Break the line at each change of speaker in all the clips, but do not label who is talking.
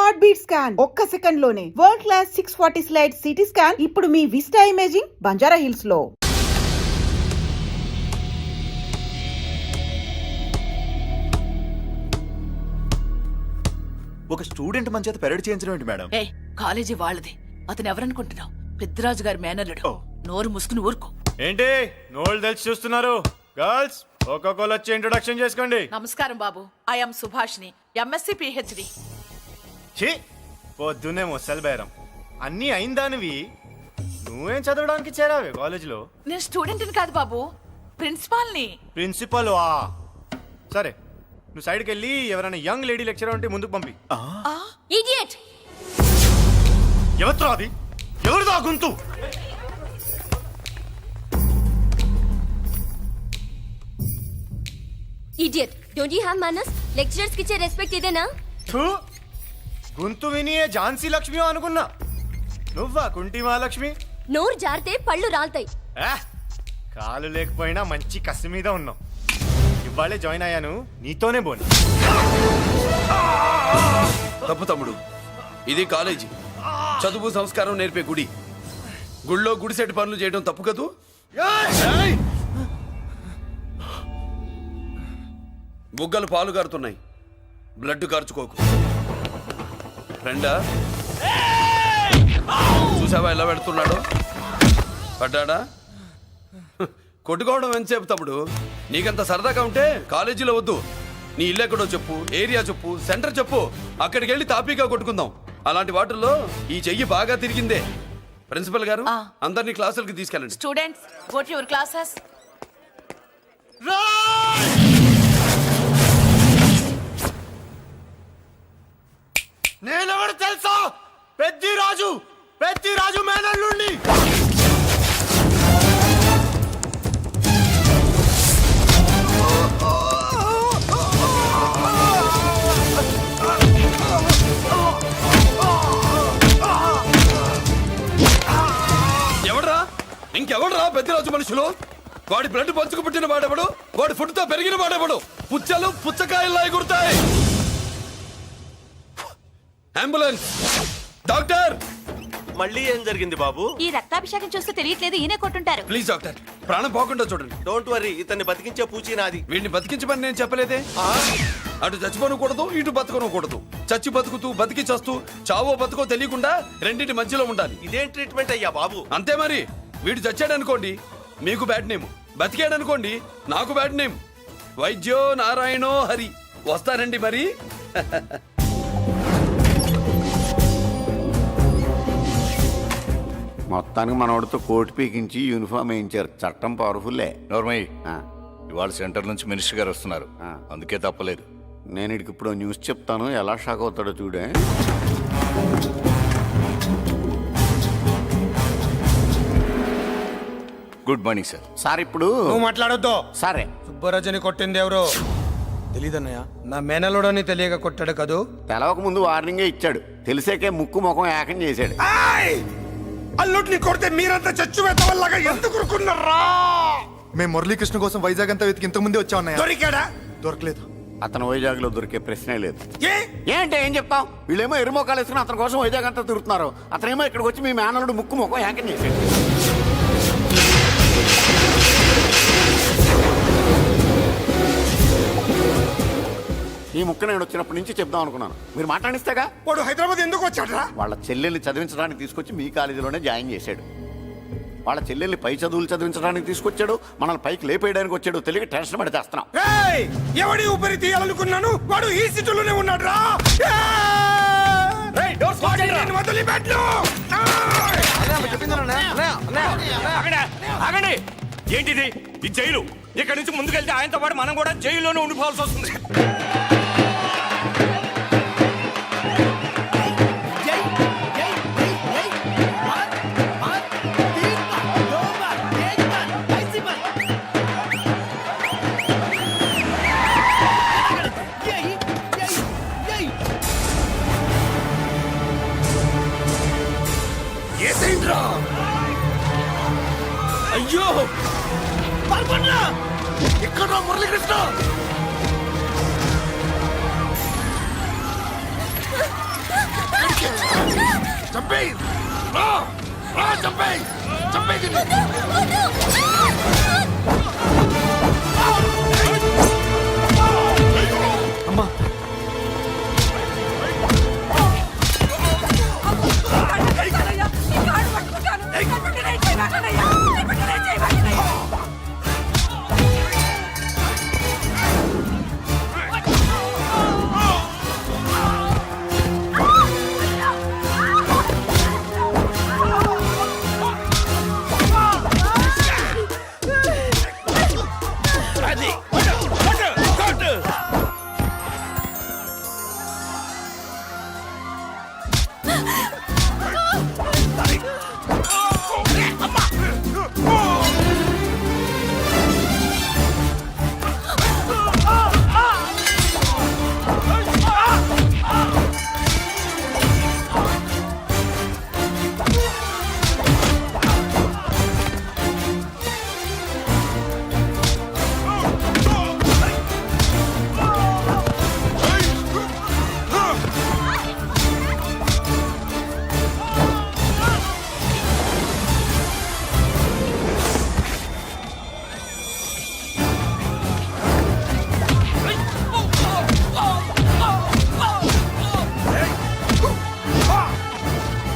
Heart beat scan ఒక్క second లోనే world class 640 slide CT scan ఇప్పుడు మీ విస్టా ఇమేజింగ్ బంజారా హిల్స్ లో.
ఒక స్టూడెంట్ మన చేత పెరడ్ చేయించడం ఏంటి మేడం?
కాలేజీ వాళ్ళది. అతను ఎవరనుకుంటున్నావు? పెద్దరాజు గారి మేనల్లుడు. నోరు ముసుకుని ఊరుకో.
ఏంటి నోళ్ళు తెలిసి చూస్తున్నారు? గర్ల్స్ ఒక్కొక్కరు వచ్చి ఇంట్రొడక్షన్ చేసుకోండి.
నమస్కారం బాబు, ఐఎమ్ సుభాష్ని, ఎంఎస్సి పిహెచ్డి.
ఛీ, పొద్దున్నే ముసలి బేరం అన్నీ అయిందానివి. నువ్వేం చదవడానికి చేరావే కాలేజీలో?
నేను స్టూడెంట్ని కాదు బాబు, ప్రిన్సిపాల్ని.
ప్రిన్సిపల్ వా? సరే, నువ్వు సైడ్కి వెళ్ళి ఎవరైనా యంగ్ లేడీ లెక్చరర్ ఉంటే ముందుకు పంపి.
ఇడియట్!
ఎవరితో అది? ఎవరిదో ఆ గొంతు?
Idiot! Don't you have manners? Lecturers కి ఇచ్చే రెస్పెక్ట్ ఇదేనా?
గొంతు విని ఝాన్సీ లక్ష్మి అనుకున్నా. నువ్వా కుంటి మహాలక్ష్మి?
నోరు జారితే పళ్ళు రాల్తాయి.
కాలు లేకపోయినా మంచి కసి మీద ఉన్నావు. ఇవాళే జాయిన్ అయ్యాను, నీతోనే బోని.
తప్పు తమ్ముడు, ఇది కాలేజీ. చదువు సంస్కారం నేర్పే గుడి. గుళ్ళో గుడిసెట్టి పనులు చేయడం తప్పు కదూ? బుగ్గలు పాలు గారుతున్నాయి, బ్లడ్ కార్చుకోకు. ఫ్రెండా, చూసావా ఎలా పెడుతున్నాడు? పడ్డాడా? కొట్టుకోవడం ఎంతసేపు తమ్ముడు? నీకంత సరదాగా ఉంటే కాలేజీలో వద్దు. నీ ఇల్లు ఎక్కడో చెప్పు, ఏరియా చెప్పు, సెంటర్ చెప్పు, అక్కడికి వెళ్ళి తాపీగా కొట్టుకుందాం. అలాంటి వాటిల్లో ఈ చెయ్యి బాగా తిరిగిందే. ప్రిన్సిపల్ గారు, అందరినీ క్లాసులకి తీసుకెళ్ళండి.
Students, go to your classes.
నేనెవరు తెలుసా? పెద్దిరాజు, పెద్దిరాజు మేనల్లుండి.
ఎవడ్రా? ఇంకెవడ్రా పెద్దిరాజు మనుషులు? వాడి బ్లడ్ పంచుకు పుట్టిన వాడెవడు? వాడి ఫుడ్ తో పెరిగిన వాడెవడు? పుచ్చలు పుచ్చకాయల్లా ఎగురుతాయి. అంబులెన్స్! డాక్టర్!
మళ్ళీ ఏం జరిగింది బాబు?
ఈ రక్తాభిషేకం చూస్తే తెలియట్లేదు, ఈయనే కొట్టుంటారు.
ప్లీజ్ డాక్టర్, ప్రాణం పోకుండా చూడండి.
డోంట్ వరీ, ఇతన్ని బతికించే పూచి నాది.
వీడిని బతికించమని నేను చెప్పలేదే. అటు చచ్చిపోనకూడదు, ఇటు బతకనకూడదు. చచ్చి బతుకుతూ, బతికి చస్తూ, చావో బతుకో తెలియకుండా రెండింటి మధ్యలో ఉండాలి.
ఇదేం ట్రీట్మెంట్ అయ్యా బాబు?
అంతే మరి. వీడు చచ్చాడనుకోండి, మీకు బ్యాడ్ నేమ్. బతికాడనుకోండి, నాకు బ్యాడ్ నేమ్. వైద్యో నారాయణో హరి. వస్తారండి మరి.
మొత్తానికి మనోడితో కోట్ పీకించి యూనిఫామ్ వేయించారు. చట్టం పవర్ఫుల్లే.
నోర్మయ్య, ఇవాళ సెంటర్ నుంచి మినిస్టర్ గారు వస్తున్నారు, అందుకే తప్పలేదు.
నేను ఇడికి ఇప్పుడు న్యూస్ చెప్తాను, ఎలా షాక్ అవుతాడో చూడే.
Good morning sir.
సార్ ఇప్పుడు
నువ్వు మాట్లాడొద్దు.
సరే,
సుబ్బరాజుని కొట్టింది ఎవరు? తెలీదన్నయ్య. నా మేనలోడని తెలియక కొట్టాడు కదూ.
తెలవక ముందు వార్నింగే ఇచ్చాడు, తెలిసాకే ముక్కు ముఖం ఏకం చేశాడు.
అల్లుడిని కొడితే మీరంతా చచ్చు వెతవల్లాగా ఎందుకు ఊరుకున్నారా?
మేము మురళీకృష్ణ కోసం వైజాగ్ అంతా వెతికి ఇంతకు ముందే వచ్చా ఉన్నాయా?
దొరికాడా?
దొరకలేదు.
అతను వైజాగ్ లో దొరికే ప్రశ్నే లేదు.
ఏ
ఏంటి ఏం చెప్తాం? వీళ్ళేమో ఎరుమోకాలు వేసుకుని అతని కోసం వైజాగ్ అంతా తిరుగుతున్నారు. అతనేమో ఇక్కడికి వచ్చి మీ మేనలుడు ముక్కు ముఖం ఏకం చేశాడు. ఈ ముక్క నేను వచ్చినప్పటి నుంచి చెప్దాం అనుకున్నాను, మీరు మాట్లాడిస్తేగా.
వాడు హైదరాబాద్ ఎందుకు వచ్చాడరా?
వాళ్ళ చెల్లెల్ని చదివించడానికి తీసుకొచ్చి మీ కాలేజీలోనే జాయిన్ చేశాడు. వాళ్ళ చెల్లెల్ని పై చదువులు చదివించడానికి తీసుకొచ్చాడు, మనల్ని పైకి లేపేయడానికి వచ్చాడు. తెలియక టెన్షన్ పడి చేస్తున్నాం.
ఎవడి ఊపిరి తీయాలనుకున్నాను, వాడు ఈ సిటీలోనే ఉన్నాడు రా.
ఏంటిది? ఈ జైలు. ఇక్కడ నుంచి ముందుకెళ్తే ఆయనతో పాటు మనం కూడా జైల్లోనే ఉండిపోవాల్సి వస్తుంది.
అయ్యో
ఎక్కడ మురళీకృష్ణ?
చంపేయ్ రా రా చంపేయ్ చంపేయ్ దీన్ని. అమ్మా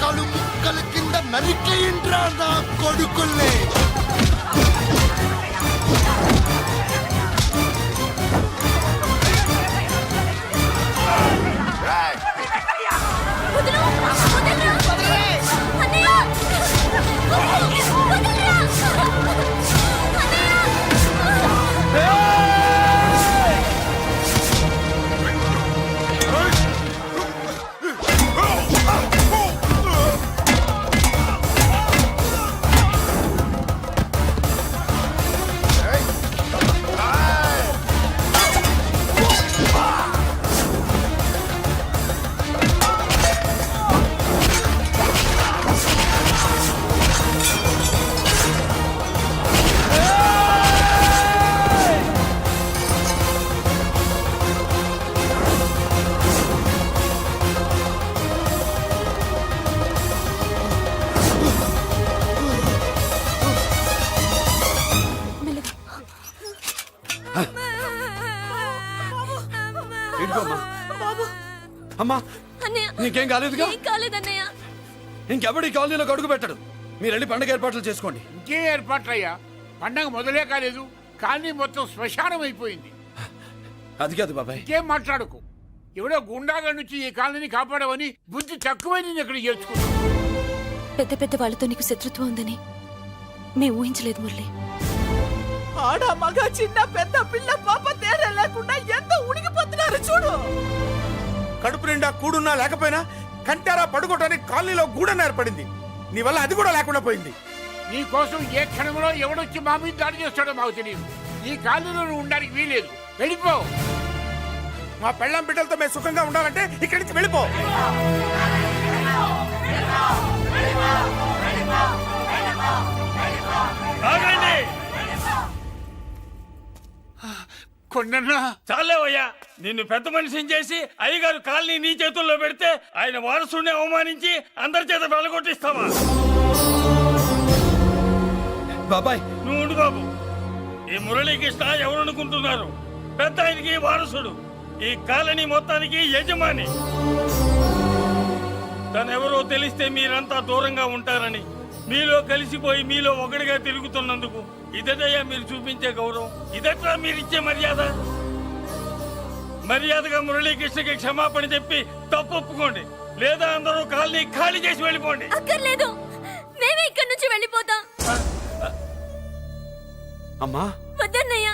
కలు ముక్కల కింద నరికేయండ్రా నా కొడుకుల్ని.
ఏంటో అమ్మా అమ్మా
అన్నయ్య
నీకేం కాలేదుగా?
ఏం కాలేదన్నయ్య.
ఇంకెవడి కాలనీలో అడుగు పెట్టడు. మీరు వెళ్ళి పండుగ ఏర్పాట్లు చేసుకోండి.
ఇంకే ఏర్పాట్లయ్యా, పండగ మొదలే కాలేదు, కానీ మొత్తం శ్మశానం అయిపోయింది.
అది కాదు బాబాయ్.
ఇంకేం మాట్లాడుకో. ఎవడో గుండాగా నుంచి ఈ కాలనీని కాపాడవని బుద్ధి తక్కువై నేను ఇక్కడ చేర్చుకున్నాను.
పెద్ద పెద్ద వాళ్ళతో నీకు శత్రుత్వం ఉందని మేము ఊహించలేదు మురళి.
ఆడ మగ చిన్న పెద్ద పిల్ల పాప తేడా లేకుండా ఎంత ఉడికిపోతున్నారు చూడు.
కడుపు నిండా కూడున్నా లేకపోయినా కంటారా పడుకోవటానికి కాలనీలో గూడన ఏర్పడింది. నీ వల్ల అది కూడా లేకుండా పోయింది.
నీ కోసం ఏ క్షణంలో ఎవడొచ్చి మా మీద దాడి చేస్తాడో మాకు తెలియదు. ఈ కాలనీలో నువ్వు ఉండడానికి వీలేదు. వెళ్ళిపో.
మా పెళ్ళాం బిడ్డలతో మేము సుఖంగా ఉండాలంటే ఇక్కడి నుంచి వెళ్ళిపో.
కొండన్నా
చాలేవయ్యా, నిన్ను పెద్ద మనిషిని చేసి అయ్యగారు కాలనీ నీ చేతుల్లో పెడితే ఆయన వారసుని అవమానించి అందరి చేత వెళ్ళగొట్టిస్తావా?
బాబాయ్
నువ్వు ఉండు బాబు. ఈ మురళీకృష్ణ ఎవరు అనుకుంటున్నారు? పెద్ద ఆయనకి వారసుడు, ఈ కాలనీ మొత్తానికి యజమాని. తనెవరో తెలిస్తే మీరంతా దూరంగా ఉంటారని మీలో కలిసిపోయి మీలో ఒకటిగా తిరుగుతున్నందుకు ఇదటయ్యా మీరు చూపించే గౌరవం, ఇదట్లా మీరిచ్చే మర్యాద. మర్యాదగా మురళీకృష్ణకి క్షమాపణ చెప్పి తప్పు ఒప్పుకోండి, లేదా అందరూ కాలనీ ఖాళీ చేసి వెళ్ళిపోండి.
అక్కర్లేదు, మేమే ఇక్కడి నుంచి వెళ్ళిపోతాం.
అమ్మా
వద్దన్నయ్య,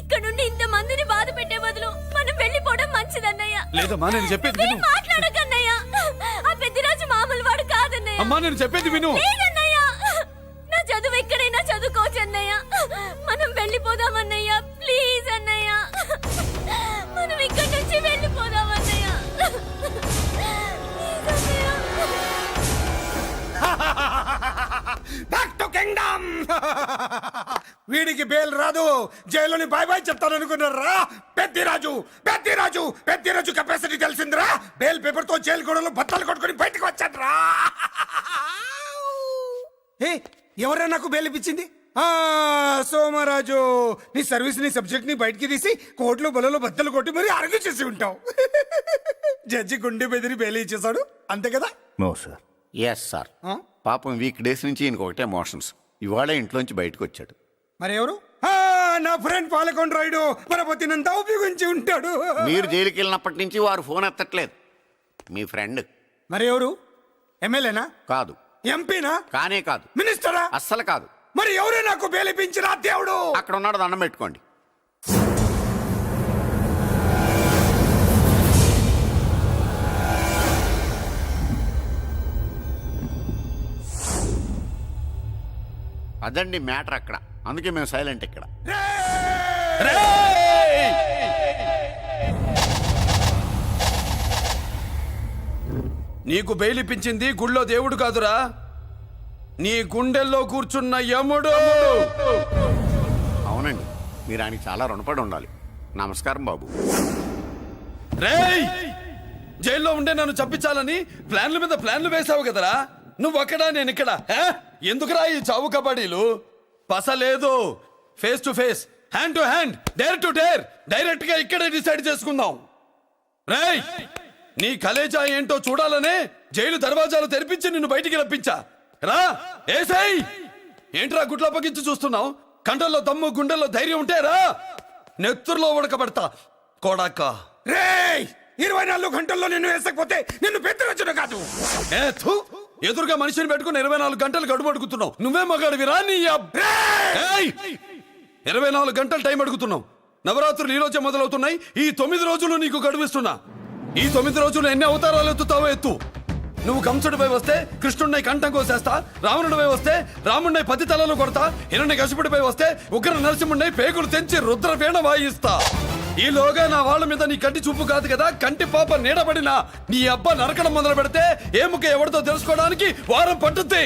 ఇక్కడ నుండి ఇంత మందిని బాధ పెట్టే బదులు మనం వెళ్ళిపోవడం మంచిదన్నయ్య.
లేదమ్మా, నేను చెప్పేది విను.
మాట్లాడకన్నయ్య, ఆ పెద్దిరాజు మామూలు వాడు కాదన్నయ్య.
అమ్మా నేను చెప్పేది విను.
లేదన్నయ్య, నా చదువు ఎక్కడైనా చదువుకోవచ్చు అన్నయ్య. మనం వెళ్ళిపోదామన్నయ్య, ప్లీజ్ అన్నయ్య. మనం ఇక్కడి నుంచి వెళ్ళిపోదామన్నయ్య. ప్లీజ్ అన్నయ్య.
Back to Kingdom. వీడికి బెయిల్ రాదు, జైల్లోని బాయ్ బాయ్ చెప్తాను అనుకున్నారా? పెద్దిరాజు కెపాసిటీ తెలిసిందిరా. బెయిల్ పేపర్ తో జైలు గోడలో బత్తలు కొట్టుకుని బయటకు వచ్చాడ్రా. ఏ ఎవరా నాకు బెయిల్ ఇప్పించింది? సోమరాజు, నీ సర్వీస్ నీ సబ్జెక్ట్ ని బయటికి తీసి కోర్టులో బలలో బద్దలు కొట్టి మరి అరుగు చేసి ఉంటావు. జడ్జి గుండె బెదిరి బెయిల్ ఇచ్చేసాడు, అంతే కదా?
No sir.
Yes sir. పాపం వీక్ డేస్ నుంచి ఈయనకు ఒకటే ఎమోషన్స్. ఇవాళ ఇంట్లోంచి బయటకు వచ్చాడు.
మరి ఎవరు? నా ఫ్రెండ్ పాలకొండ రాయుడు పరపతినంతా ఉపయోగించి ఉంటాడు.
మీరు జైలుకి వెళ్ళినప్పటి నుంచి వారు ఫోన్ ఎత్తట్లేదు. మీ ఫ్రెండ్.
మరి ఎవరు? ఎమ్మెల్యేనా?
కాదు.
ఎంపీనా?
కానే కాదు.
మినిస్టరా?
అస్సలు కాదు.
మరి ఎవరే నాకు బేలిపించిన దేవుడు?
అక్కడ ఉన్నాడు, దండం పెట్టుకోండి. అదండి మ్యాటర్ అక్కడ. అందుకే మేము సైలెంట్ ఇక్కడ.
నీకు బెయిలిపించింది గుళ్ళో దేవుడు కాదురా, నీ గుండెల్లో కూర్చున్న యముడు.
అవునండి, మీరు ఆయనకి చాలా రుణపడి ఉండాలి. నమస్కారం బాబు.
రేయ్, జైల్లో ఉండే నన్ను చంపించాలని ప్లాన్ల మీద ప్లాన్లు వేసావు కదరా. నువ్వు అక్కడా నేను ఇక్కడ. ఎందుకురా ఈ చావు కబడ్డీలు? పసలేదు. Face to face, hand to hand, dare to dare, direct గా ఇక్కడే డిసైడ్ చేసుకుందాం. రేయ్, నీ కలేజా ఏంటో చూడాలనే జైలు దర్వాజాలు తెరిపించి నిన్ను బయటికి రప్పించా. రా ఏసై. ఏంట్రా గుడ్ల పగించి చూస్తున్నావు? కండల్లో దమ్ము, గుండెల్లో ధైర్యం ఉంటే రా, నెత్తురులో ఉడకబడతా కొడాక.
రేయ్, 24 గంటల్లో నిన్ను వేసకపోతే నిన్ను పెద్దరచుడు కాదు.
ఎదురుగా మనిషిని పెట్టుకుని 24 గంటలు గడుపు అడుగుతున్నావు. నువ్వే మగాడివిరా నీ 24 గంటలు టైం అడుగుతున్నావు. నవరాత్రులు ఈ రోజే మొదలవుతున్నాయి. ఈ 9 రోజులు నీకు గడువిస్తున్నా. ఈ 9 రోజులు ఎన్ని అవతారాలు ఎత్తుతావో ఎత్తు. నువ్వు కంసుడిపై వస్తే కృష్ణుడిని కంఠం కోసేస్తా, రావణుడిపై వస్తే రాముడిని 10 తలలు కొడతా, హిరణ్యకశిపుడిపై వస్తే ఉగ్ర నరసింహుడిని పేగులు తెంచి రుద్రపీణ వాయిస్తా. ఈలోగా నా వాళ్ళ మీద నీ కంటి చూపు కాదు కదా, కంటి పాప నీడబడిన నీ అబ్బ నరకడం మొదలు పెడితే ఏముక ఎవరితో తెలుసుకోవడానికి వారం పట్టుద్ది.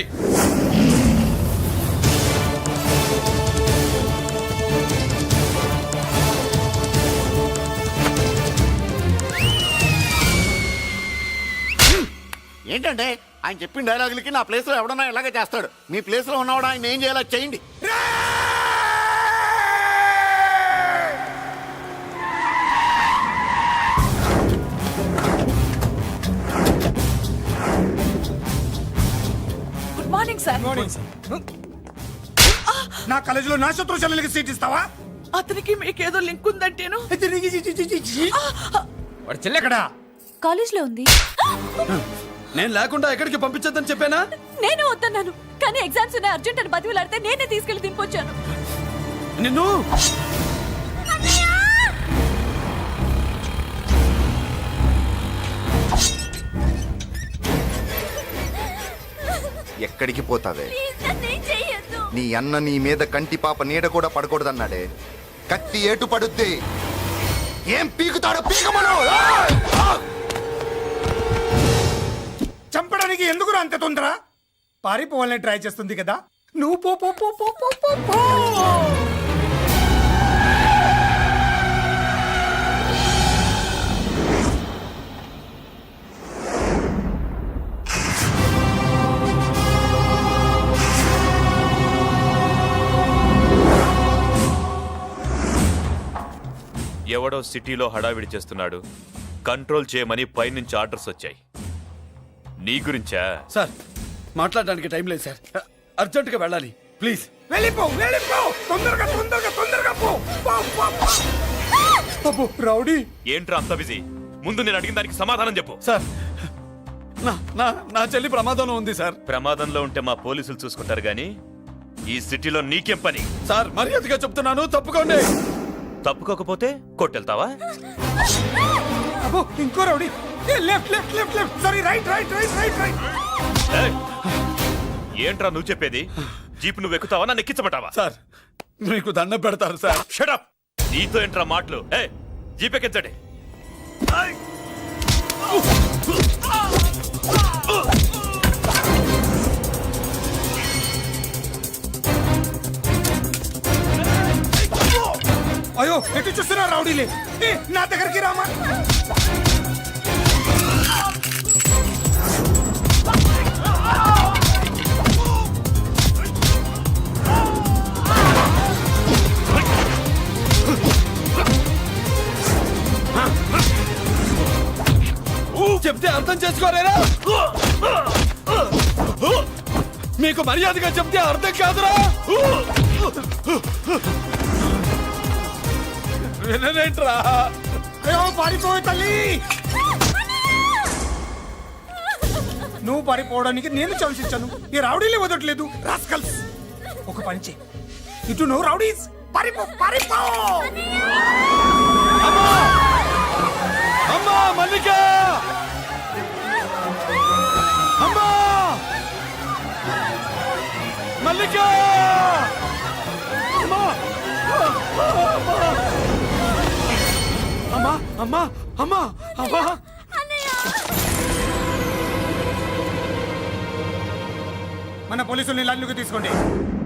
ఏంటంటే ఆయన చెప్పిన డైలాగులకి నా ప్లేస్ లో ఎవడన్నా ఇలాగే చేస్తాడు. మీ ప్లేస్ లో ఉన్నవాడు ఆయన ఏం చేయాలో చేయండి.
Good morning sir.
నా కాలేజీలో నా శత్రు చెల్లెలకి సీట్ ఇస్తావా?
అతనికి మీకేదో లింక్ ఉందంటేను.
వాడు చెల్లెక్కడా?
కాలేజ్ లో ఉంది.
నేను లేకుండా ఎక్కడికి పంపించద్దని చెప్పానా?
నేను వద్దన్నాను, కానీ ఎగ్జామ్స్ ఉన్నాయి అర్జెంట్ అని బతిలాడితే నేనే తీసుకెళ్లి దింపొచ్చాను.
నిన్ను
ఎక్కడికి పోతావే?
ప్లీజ్ నన్నేం చెయ్యొద్దు.
నీ అన్న నీ మీద కంటి పాప నీడ కూడా పడకూడదన్నాడే. కత్తి ఏటు పడుద్ది. ఏం పీకుతాడో పీకమను.
చంపడానికి ఎందుకు అంత తొందర? పారిపోవాలని ట్రై చేస్తుంది కదా. నువ్వు పో పో పో పో పో పో పో.
ఎవడో సిటీలో హడావిడి చేస్తున్నాడు, కంట్రోల్ చేయమని పైనుంచి ఆర్డర్స్ వచ్చాయి. నీ గురించా?
సార్, మాట్లాడడానికి టైం లేదు సార్, అర్జెంట్ గా వెళ్ళాలి ప్లీజ్.
వెళ్ళిపో వెళ్ళిపో, తొందరగా తొందరగా తొందరగా పో. అబ్బో రౌడీ,
ఏంట్రా అంత బిజీ? ముందు నేను అడిగిన దానికి సమాధానం చెప్పు.
సార్, నా చెల్లి ప్రమాదంలో ఉంది సార్.
ప్రమాదంలో ఉంటే మా పోలీసులు చూసుకుంటారు గాని ఈ సిటీలో నీకేం పని?
సార్, మర్యాదగా చెప్తున్నాను, తప్పుకోండి.
తప్పుకోకపోతే కొట్టెళ్తావా?
అబ్బో ఇంకో rowdy. Left left left left, sorry right right right right right.
ఏంట్రా నువ్వు చెప్పేది? జీప్ నువ్వు ఎక్కుతావా, నన్ను ఎక్కించమంటావా?
సార్, మీకు దండం పెడతారు సార్.
Shut up. నీతో ఏంట్రా మాటలు? జీప్ ఎక్కించండి.
లేదు. నా దగ్గరికి రామా.
చెప్తే అర్థం చేసుకోరేరా? మీకు మర్యాదగా చెప్తే అర్థం కాదురా? వినరేంట్రా?
అయ్యో పారిపోయి తల్లి. నువ్వు పారిపోవడానికి నేను ఛాన్స్ ఇచ్చాను. ఈ రౌడీలే వదట్లేదు. రాస్కల్స్. ఒక పని చేయి, ఇటు నువ్వు రౌడీస్ పారిపో పారిపో.
అమ్మా మల్లిక! అమ్మా మల్లిక! అమ్మా అమ్మా అమ్మా అమ్మా అమ్మా!
మన పోలీసుల్ని లైన్లోకి తీసుకోండి.